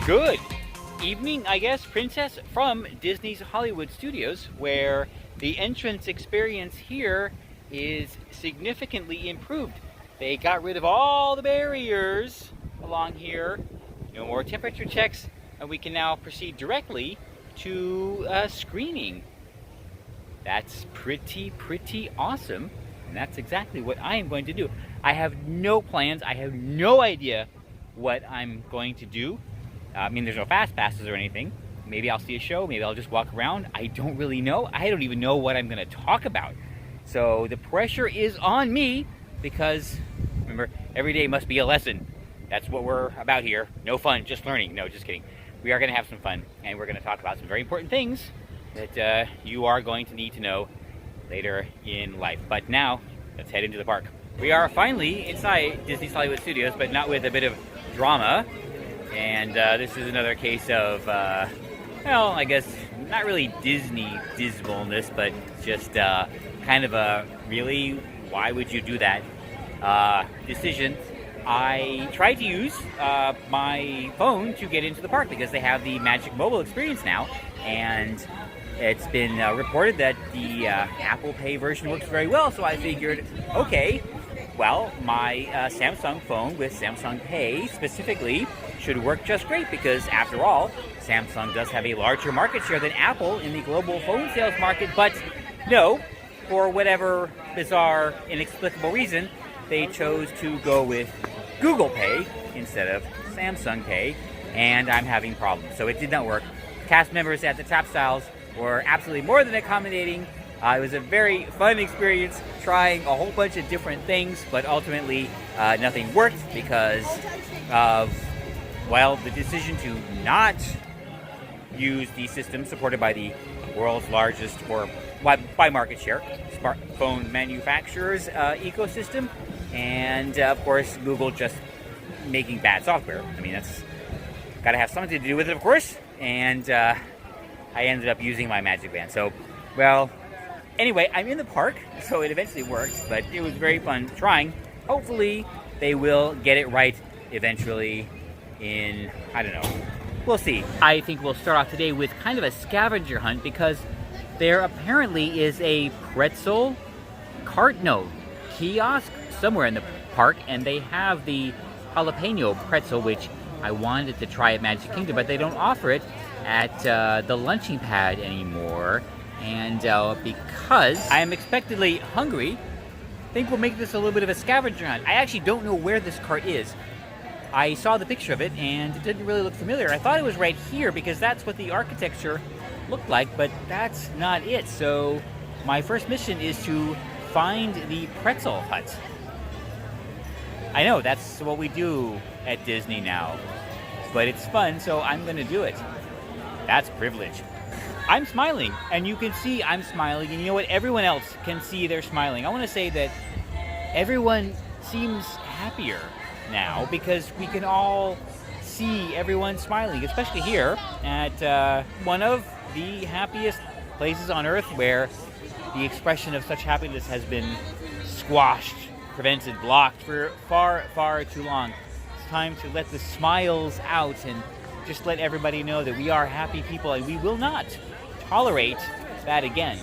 Good evening, I guess, Princess, from Disney's Hollywood Studios, where the entrance experience here is significantly improved. They got rid of all the barriers along here, no more temperature checks, and we can now proceed directly to screening. That's pretty awesome, and that's exactly what I am going to do. I have no plans, I have no idea what I'm going to do. I mean, there's no fast passes or anything. Maybe I'll see a show, maybe I'll just walk around. I don't really know. I don't even know what I'm gonna talk about. So the pressure is on me because, remember, every day must be a lesson. That's what we're about here. No fun, just learning. No, just kidding. We are gonna have some fun, and we're gonna talk about some very important things that you are going to need to know later in life. But now, let's head into the park. We are finally inside Disney's Hollywood Studios, but not with a bit of drama. And this is another case of, well, I guess not really Disney dismalness, but just kind of a really, why would you do that decision. I tried to use my phone to get into the park because they have the Magic Mobile experience now, and it's been reported that the Apple Pay version works very well, so I figured, okay, well, my Samsung phone with Samsung Pay specifically should work just great because, after all, Samsung does have a larger market share than Apple in the global phone sales market. But no, for whatever bizarre, inexplicable reason, they chose to go with Google Pay instead of Samsung Pay, and I'm having problems. So it did not work. Cast members at the Tap Styles were absolutely more than accommodating. It was a very fun experience trying a whole bunch of different things, but ultimately nothing worked because of, well, the decision to not use the system supported by the world's largest, or by market share, smartphone manufacturers ecosystem, and of course Google just making bad software. I mean, that's got to have something to do with it, of course, and I ended up using my Magic Band. So, well, anyway, I'm in the park, so it eventually worked, but it was very fun trying. Hopefully they will get it right eventually in, I don't know, we'll see. I think we'll start off today with kind of a scavenger hunt because there apparently is a pretzel kiosk somewhere in the park, and they have the Jalapeño Pretzel, which I wanted to try at Magic Kingdom, but they don't offer it at the lunching pad anymore. And because I am expectedly hungry, I think we'll make this a little bit of a scavenger hunt. I actually don't know where this cart is. I saw the picture of it, and it didn't really look familiar. I thought it was right here because that's what the architecture looked like, but that's not it. So my first mission is to find the Pretzel Hut. I know, that's what we do at Disney now, but it's fun, so I'm going to do it. That's privilege. I'm smiling, and you can see I'm smiling, and you know what? Everyone else can see they're smiling. I want to say that everyone seems happier now because we can all see everyone smiling, especially here at one of the happiest places on earth where the expression of such happiness has been squashed, prevented, blocked for far too long. It's time to let the smiles out and just let everybody know that we are happy people and we will not tolerate that again.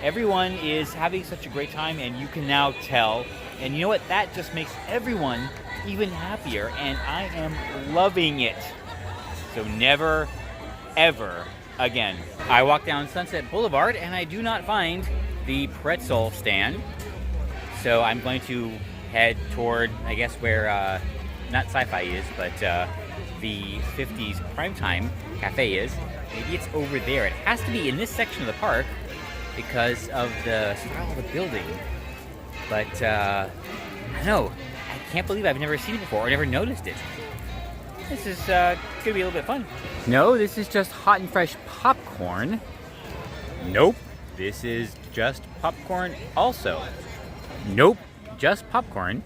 Everyone is having such a great time, and you can now tell, and you know what, that just makes everyone even happier, and I am loving it. So never ever again. I walk down Sunset Boulevard and I do not find the pretzel stand, so I'm going to head toward, I guess, where not Sci-Fi is, but the 50s Primetime Cafe is. Maybe it's over there. It has to be in this section of the park because of the style of the building. But I don't know. I can't believe I've never seen it before or never noticed it. This is going to be a little bit fun. No, this is just hot and fresh popcorn. Nope. This is just popcorn also. Nope. Just popcorn.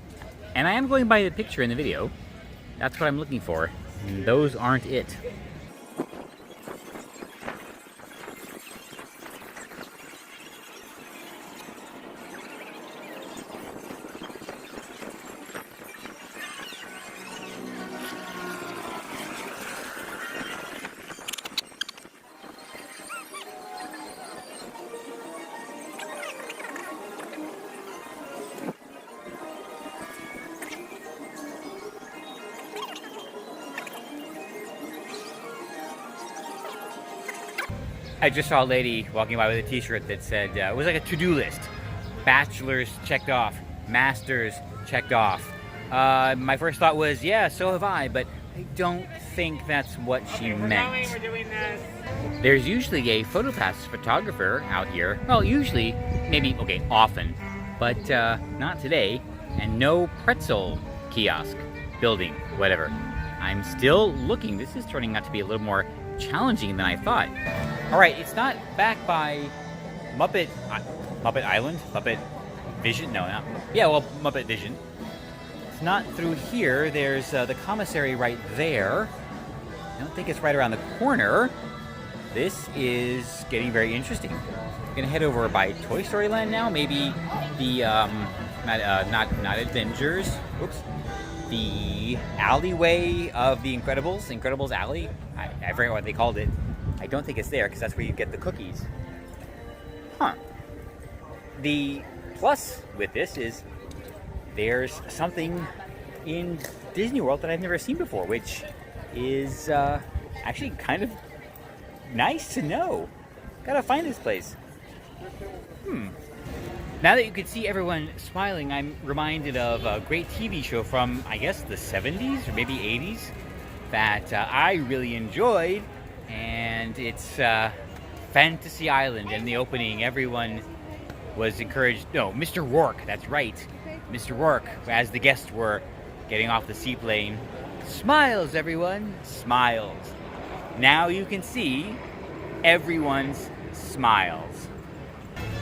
And I am going by the picture in the video. That's what I'm looking for. And those aren't it. I just saw a lady walking by with a t-shirt that said, it was like a to-do list. Bachelor's checked off, Masters checked off. My first thought was, yeah, so have I, but I don't think that's what she meant. We're doing this. There's usually a Photopass photographer out here. Well, usually, maybe, okay, often, but not today. And no pretzel kiosk, building, whatever. I'm still looking. This is turning out to be a little more challenging than I thought. All right, it's not back by Muppet Island? Muppet Vision? No, not. Yeah, well, Muppet Vision. It's not through here. There's the commissary right there. I don't think it's right around the corner. This is getting very interesting. I'm gonna head over by Toy Story Land now. Maybe the not Avengers. Oops. The alleyway of the Incredibles Alley. I forget what they called it. I don't think it's there because that's where you get the cookies. Huh. The plus with this is there's something in Disney World that I've never seen before, which is actually kind of nice to know. Gotta find this place. Now that you can see everyone smiling, I'm reminded of a great TV show from, I guess, the 70s or maybe 80s that I really enjoyed. And it's Fantasy Island. In the opening, everyone was encouraged. No, Mr. Rourke, that's right. Mr. Rourke, as the guests were getting off the seaplane. Smiles, everyone, smiles. Now you can see everyone's smiles.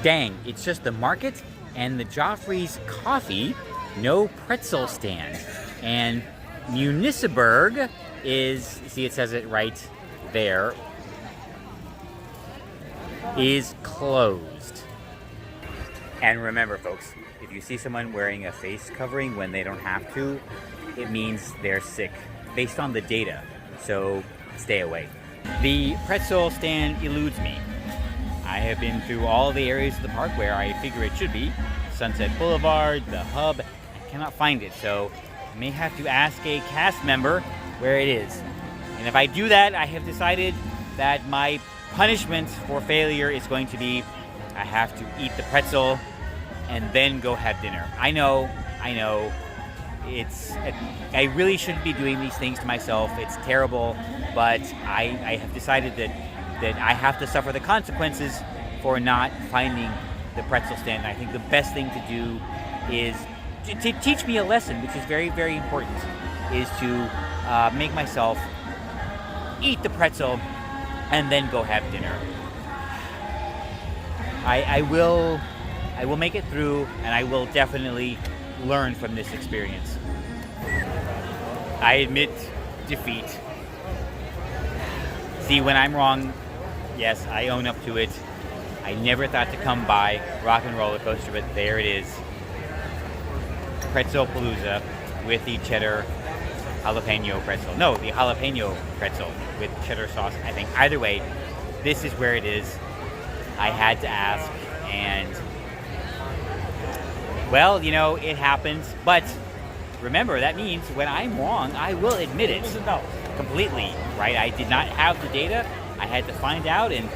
Dang, it's just the market and the Joffrey's coffee, no pretzel stand. And Municiberg is, see it says it right there, is closed. And remember folks, if you see someone wearing a face covering when they don't have to, it means they're sick, based on the data, so stay away. The pretzel stand eludes me. I have been through all the areas of the park where I figure it should be. Sunset Boulevard, the hub, I cannot find it, so I may have to ask a cast member where it is. And if I do that, I have decided that my punishment for failure is going to be I have to eat the pretzel and then go have dinner. I know, I really shouldn't be doing these things to myself. It's terrible, but I have decided that I have to suffer the consequences for not finding the pretzel stand. I think the best thing to do is to teach me a lesson, which is very, very important, is to make myself eat the pretzel and then go have dinner. I will make it through, and I will definitely learn from this experience. I admit defeat. See, when I'm wrong, yes, I own up to it. I never thought to come by Rock and Roller Coaster, but there it is. Pretzel Palooza with the cheddar jalapeno pretzel. No, the jalapeno pretzel with cheddar sauce, I think. Either way, this is where it is. I had to ask, and well, you know, it happens, but remember, that means when I'm wrong, I will admit it completely, right? I did not have the data. I had to find out, and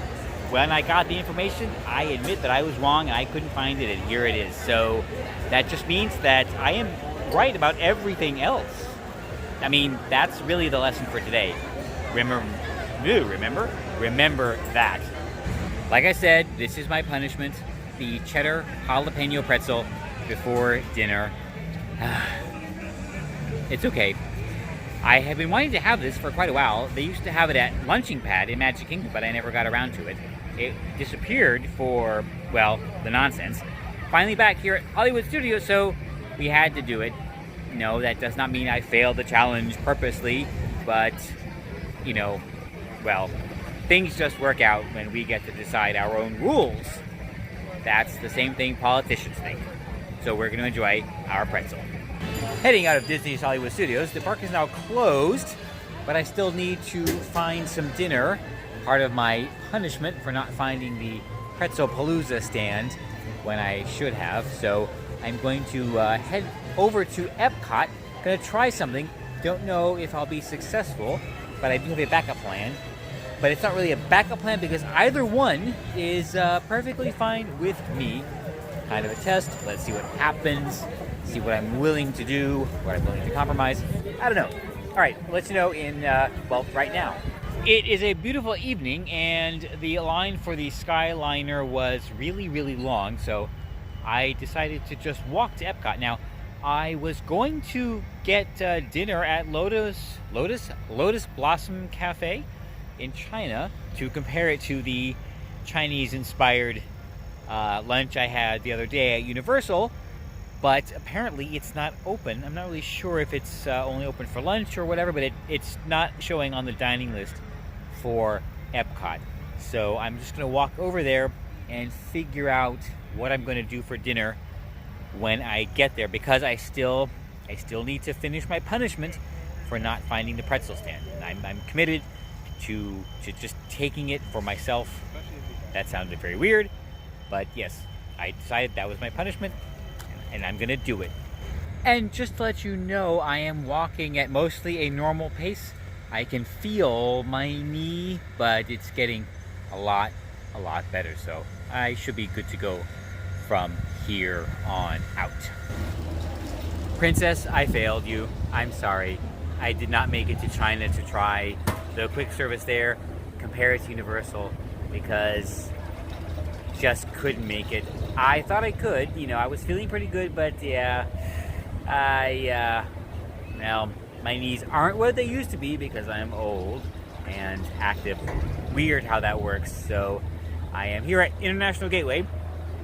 when I got the information, I admit that I was wrong and I couldn't find it, and here it is. So that just means that I am right about everything else. I mean, that's really the lesson for today. Remember that. Like I said, this is my punishment, the cheddar jalapeno pretzel before dinner. It's okay. I have been wanting to have this for quite a while. They used to have it at Lunching Pad in Magic Kingdom, but I never got around to it. It disappeared for, well, the nonsense. Finally back here at Hollywood Studios, so we had to do it. No, that does not mean I failed the challenge purposely, but, you know, well, things just work out when we get to decide our own rules. That's the same thing politicians think. So we're going to enjoy our pretzel. Heading out of Disney's Hollywood Studios, the park is now closed, but I still need to find some dinner. Part of my punishment for not finding the Pretzel Palooza stand when I should have. So I'm going to head over to Epcot. Gonna try something. Don't know if I'll be successful, but I do have a backup plan. but it's not really a backup plan because either one is perfectly fine with me. Kind of a test. Let's see what happens. See what I'm willing to do, what I'm willing to compromise. I don't know. All right, I'll let you know in, right now. It is a beautiful evening, and the line for the Skyliner was really, really long, so I decided to just walk to Epcot. Now, I was going to get dinner at Lotus Blossom Cafe in China to compare it to the Chinese-inspired lunch I had the other day at Universal, but apparently it's not open. I'm not really sure if it's only open for lunch or whatever, but it's not showing on the dining list for Epcot. So I'm just going to walk over there and figure out what I'm going to do for dinner when I get there, because I still need to finish my punishment for not finding the pretzel stand. And I'm committed to just taking it for myself. That sounded very weird, but yes, I decided that was my punishment, and I'm going to do it. And just to let you know, I am walking at mostly a normal pace. I can feel my knee, but it's getting a lot better, so I should be good to go from here on out. Princess, I failed you. I'm sorry. I did not make it to China to try the quick service there, compare it to Universal, because just couldn't make it. I thought I could, I was feeling pretty good, but yeah, well, my knees aren't what they used to be because I'm old and active. Weird how that works. So I am here at International Gateway.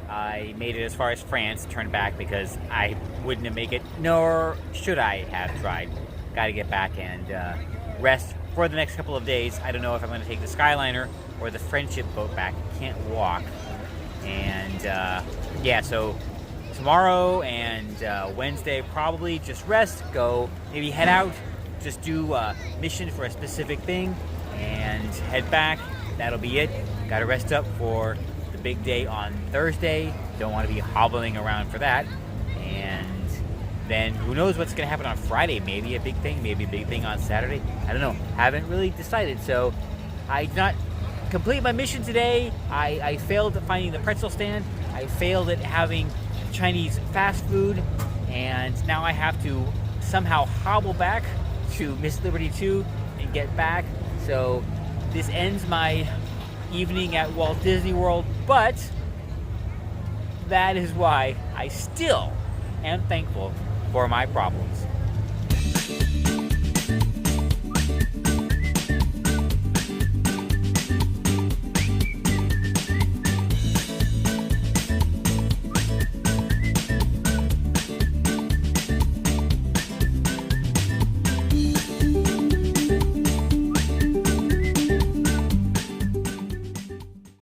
I made it as far as France, turned back because I wouldn't have made it, nor should I have tried. Got to get back and rest for the next couple of days. I don't know if I'm going to take the Skyliner or the Friendship boat back. Can't walk. And yeah, so tomorrow and Wednesday probably just rest, go maybe head out, just do a mission for a specific thing and head back. That'll be it. Got to rest up for the big day on Thursday. Don't want to be hobbling around for that. And then who knows what's going to happen on Friday. Maybe a big thing on Saturday. I don't know. Haven't really decided. So I did not complete my mission today. I failed at finding the pretzel stand. I failed at having Chinese fast food, and now I have to somehow hobble back to Miss Liberty 2 and get back. So this ends my evening at Walt Disney World, but that is why I still am thankful for my problems.